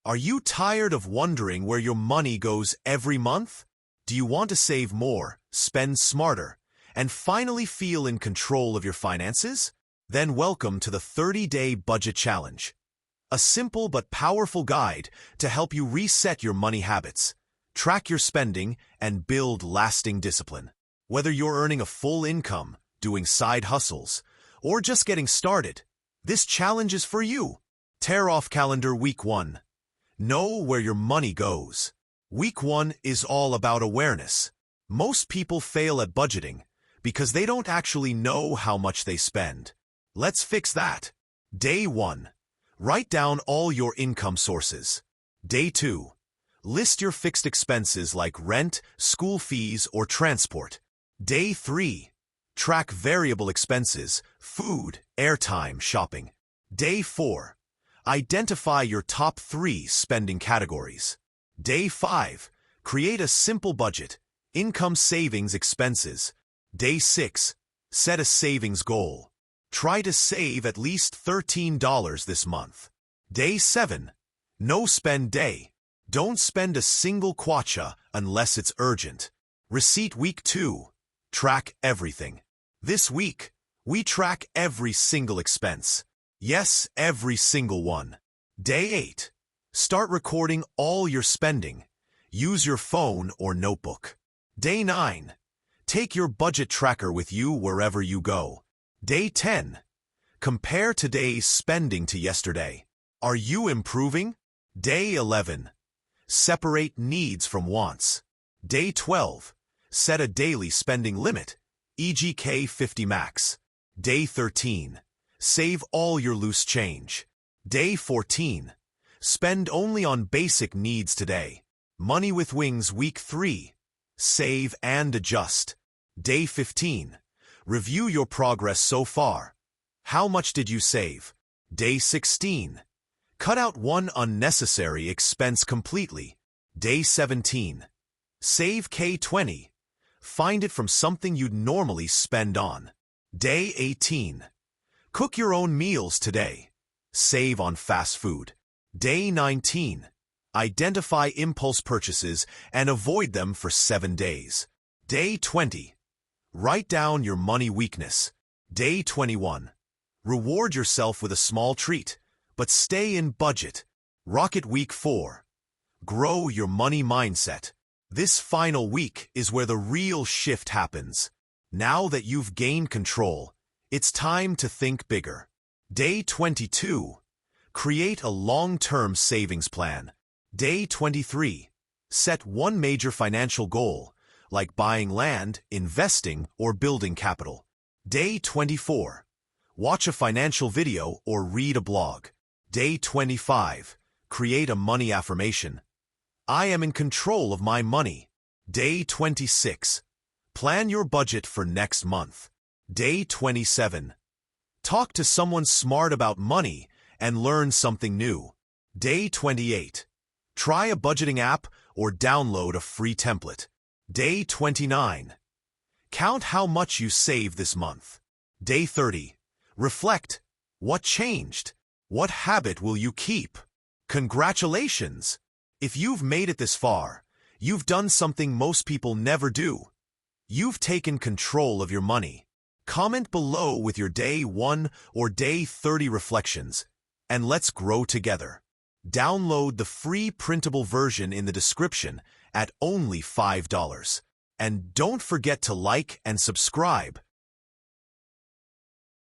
Are you tired of wondering where your money goes every month? Do you want to save more, spend smarter, and finally feel in control of your finances? Then welcome to the 30-Day Budget Challenge, a simple but powerful guide to help you reset your money habits, track your spending, and build lasting discipline. Whether you're earning a full income, doing side hustles, or just getting started, this challenge is for you. Tear off calendar week 1. Know where your money goes. Week 1 is all about awareness. Most people fail at budgeting because they don't actually know how much they spend. Let's fix that. Day 1. Write down all your income sources. Day 2. List your fixed expenses like rent, school fees, or transport. Day 3. Track variable expenses, food, airtime, shopping. Day 4. Identify your top 3 spending categories. Day 5. Create a simple budget, income, savings, expenses. Day 6. Set a savings goal. Try to save at least $13 this month. Day 7. No spend day. Don't spend a single kwacha unless it's urgent. Receipt week 2. Track everything. This week, we track every single expense. Yes, every single one. Day 8. Start recording all your spending. Use your phone or notebook. Day 9. Take your budget tracker with you wherever you go. Day 10. Compare today's spending to yesterday. Are you improving? Day 11. Separate needs from wants. Day 12. Set a daily spending limit, e.g. 50 max. Day 13. Save all your loose change. Day 14. Spend only on basic needs today. Money with Wings week 3. Save and adjust. Day 15. Review your progress so far. How much did you save? Day 16. Cut out one unnecessary expense completely. Day 17. Save K20. Find it from something you'd normally spend on. Day 18. Cook your own meals today. Save on fast food. Day 19. Identify impulse purchases and avoid them for 7 days. Day 20. Write down your money weakness. Day 21. Reward yourself with a small treat, but stay in budget. Rocket week 4. Grow your money mindset. This final week is where the real shift happens. Now that you've gained control, it's time to think bigger. Day 22. Create a long-term savings plan. Day 23. Set one major financial goal, like buying land, investing, or building capital. Day 24. Watch a financial video or read a blog. Day 25. Create a money affirmation. I am in control of my money. Day 26. Plan your budget for next month. Day 27. Talk to someone smart about money and learn something new. Day 28. Try a budgeting app or download a free template. Day 29. Count how much you saved this month. Day 30. Reflect. What changed? What habit will you keep? Congratulations! If you've made it this far, you've done something most people never do. You've taken control of your money. Comment below with your Day 1 or Day 30 reflections, and let's grow together. Download the free printable version in the description at only $5. And don't forget to like and subscribe